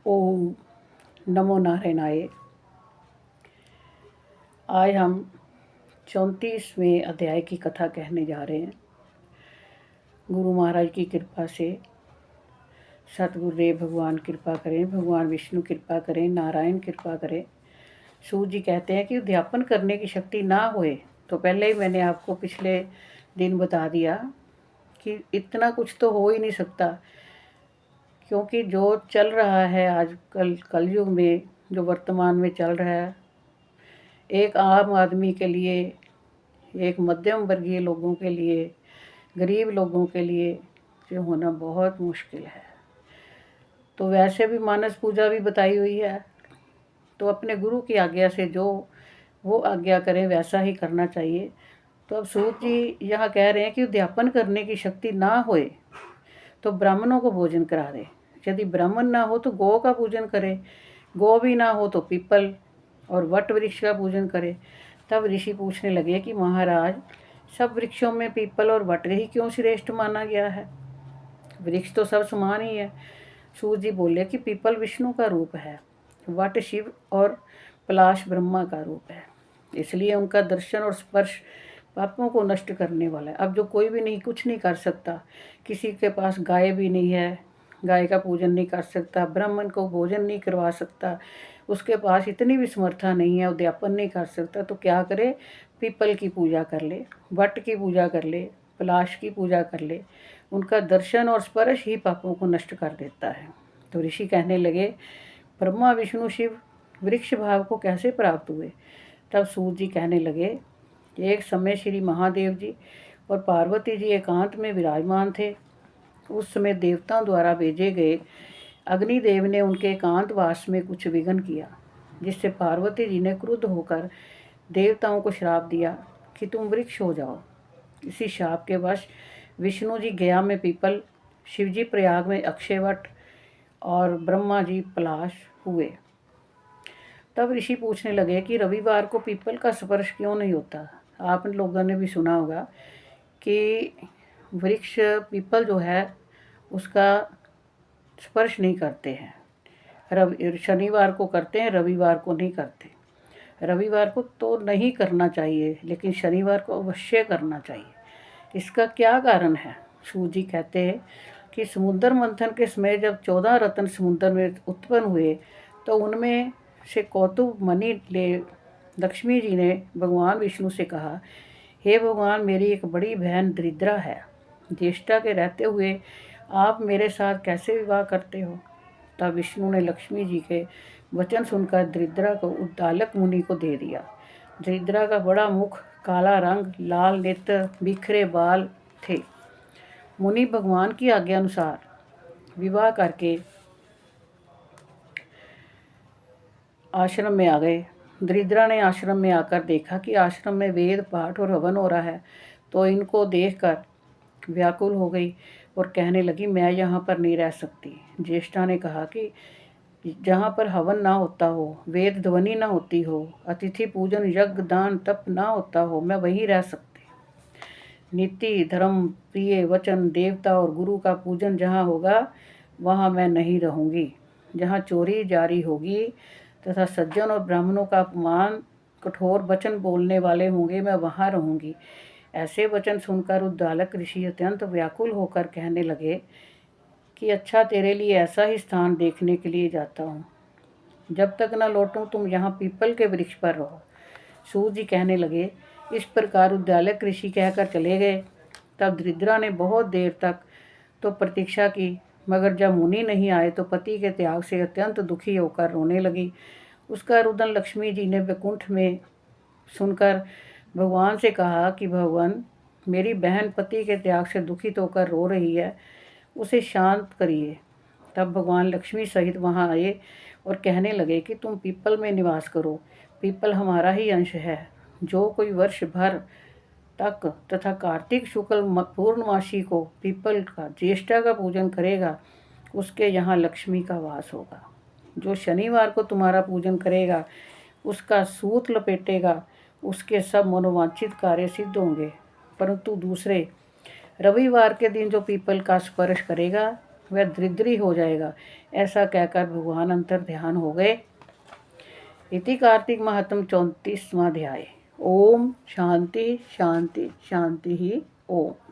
ओम नमो नारायणाय। आज हम 34वें अध्याय की कथा कहने जा रहे हैं। गुरु महाराज की कृपा से सतगुरुदेव भगवान कृपा करें, भगवान विष्णु कृपा करें, नारायण कृपा करें। सूत जी कहते हैं कि अध्यापन करने की शक्ति ना होए तो पहले ही मैंने आपको पिछले दिन बता दिया कि इतना कुछ तो हो ही नहीं सकता, क्योंकि जो चल रहा है आजकल कलयुग में, जो वर्तमान में चल रहा है, एक आम आदमी के लिए, एक मध्यम वर्गीय लोगों के लिए, गरीब लोगों के लिए जो होना बहुत मुश्किल है। तो वैसे भी मानस पूजा भी बताई हुई है, तो अपने गुरु की आज्ञा से जो वो आज्ञा करें वैसा ही करना चाहिए। तो अब सूत जी यहाँ कह रहे हैं कि अध्यापन करने की शक्ति ना होए तो ब्राह्मणों को भोजन करा दे। यदि ब्राह्मण ना हो तो गौ का पूजन करे, गौ भी ना हो तो पीपल और वट वृक्ष का पूजन करे। तब ऋषि पूछने लगे कि महाराज, सब वृक्षों में पीपल और वट ही क्यों श्रेष्ठ माना गया है? वृक्ष तो सब समान ही है। सूत जी बोले कि पीपल विष्णु का रूप है, वट शिव और पलाश ब्रह्मा का रूप है, इसलिए उनका दर्शन और स्पर्श पापों को नष्ट करने वाला है। अब जो कोई भी नहीं, कुछ नहीं कर सकता, किसी के पास गाय भी नहीं है, गाय का पूजन नहीं कर सकता, ब्राह्मण को भोजन नहीं करवा सकता, उसके पास इतनी भी समर्था नहीं है, उद्यापन नहीं कर सकता, तो क्या करे? पीपल की पूजा कर ले, वट की पूजा कर ले, पलाश की पूजा कर ले। उनका दर्शन और स्पर्श ही पापों को नष्ट कर देता है। तो ऋषि कहने लगे, ब्रह्मा विष्णु शिव वृक्ष भाव को कैसे प्राप्त हुए? तब सूत जी कहने लगे, एक समय श्री महादेव जी और पार्वती जी एकांत में विराजमान थे। उस समय देवताओं द्वारा भेजे गए अग्निदेव ने उनके एकांतवास में कुछ विघ्न किया, जिससे पार्वती जी ने क्रुद्ध होकर देवताओं को श्राप दिया कि तुम वृक्ष हो जाओ। इसी शाप के वश विष्णु जी गया में पीपल, शिव जी प्रयाग में अक्षयवट और ब्रह्मा जी पलाश हुए। तब ऋषि पूछने लगे कि रविवार को पीपल का स्पर्श क्यों नहीं होता? आप लोगों ने भी सुना होगा कि वृक्ष पीपल जो है उसका स्पर्श नहीं करते हैं। शनिवार को करते हैं, रविवार को नहीं करते। रविवार को तो नहीं करना चाहिए, लेकिन शनिवार को अवश्य करना चाहिए। इसका क्या कारण है? सूत जी कहते हैं कि समुद्र मंथन के समय जब 14 रत्न समुद्र में उत्पन्न हुए, तो उनमें से कौतुक मणि ले लक्ष्मी जी ने भगवान विष्णु से कहा, हे भगवान, मेरी एक बड़ी बहन दरिद्रा है, ज्येष्ठा के रहते हुए आप मेरे साथ कैसे विवाह करते हो? तब विष्णु ने लक्ष्मी जी के वचन सुनकर दरिद्रा को उद्दालक मुनि को दे दिया। दरिद्रा का बड़ा मुख, काला रंग, लाल नेत्र, बिखरे बाल थे। मुनि भगवान की आज्ञा अनुसार विवाह करके आश्रम में आ गए। दरिद्रा ने आश्रम में आकर देखा कि आश्रम में वेद पाठ और हवन हो रहा है, तो इनको देखकर व्याकुल हो गई और कहने लगी, मैं यहाँ पर नहीं रह सकती। ज्येष्ठा ने कहा कि जहाँ पर हवन ना होता हो, वेद ध्वनि ना होती हो, अतिथि पूजन यज्ञ दान तप ना होता हो, मैं वहीं रह सकती। नीति धर्म प्रिय वचन देवता और गुरु का पूजन जहाँ होगा वहाँ मैं नहीं रहूँगी। जहाँ चोरी जारी होगी तथा सज्जन और ब्राह्मणों का अपमान, कठोर वचन बोलने वाले होंगे, मैं वहाँ रहूँगी। ऐसे वचन सुनकर उद्दालक ऋषि अत्यंत व्याकुल होकर कहने लगे कि अच्छा, तेरे लिए ऐसा ही स्थान देखने के लिए जाता हूँ, जब तक न लौटूं तुम यहाँ पीपल के वृक्ष पर रहो। सूत जी कहने लगे, इस प्रकार उद्दालक ऋषि कहकर चले गए। तब दरिद्रा ने बहुत देर तक तो प्रतीक्षा की, मगर जब मुनि नहीं आए तो पति के त्याग से अत्यंत दुखी होकर रोने लगी। उसका रुदन लक्ष्मी जी ने वैकुंठ में सुनकर भगवान से कहा कि भगवान, मेरी बहन पति के त्याग से दुखित होकर रो रही है, उसे शांत करिए। तब भगवान लक्ष्मी सहित वहाँ आए और कहने लगे कि तुम पीपल में निवास करो। पीपल हमारा ही अंश है। जो कोई वर्ष भर तक तथा कार्तिक शुक्ल पूर्णमासी को पीपल का ज्येष्ठा का पूजन करेगा, उसके यहाँ लक्ष्मी का वास होगा। जो शनिवार को तुम्हारा पूजन करेगा, उसका सूत लपेटेगा, उसके सब मनोवांछित कार्य सिद्ध होंगे। परंतु दूसरे रविवार के दिन जो पीपल का स्पर्श करेगा, वह दरिद्री हो जाएगा। ऐसा कहकर भगवान अंतर ध्यान हो गए। इति कार्तिक महात्म 34वां अध्याय। ओम शांति शांति शांति ही ओम।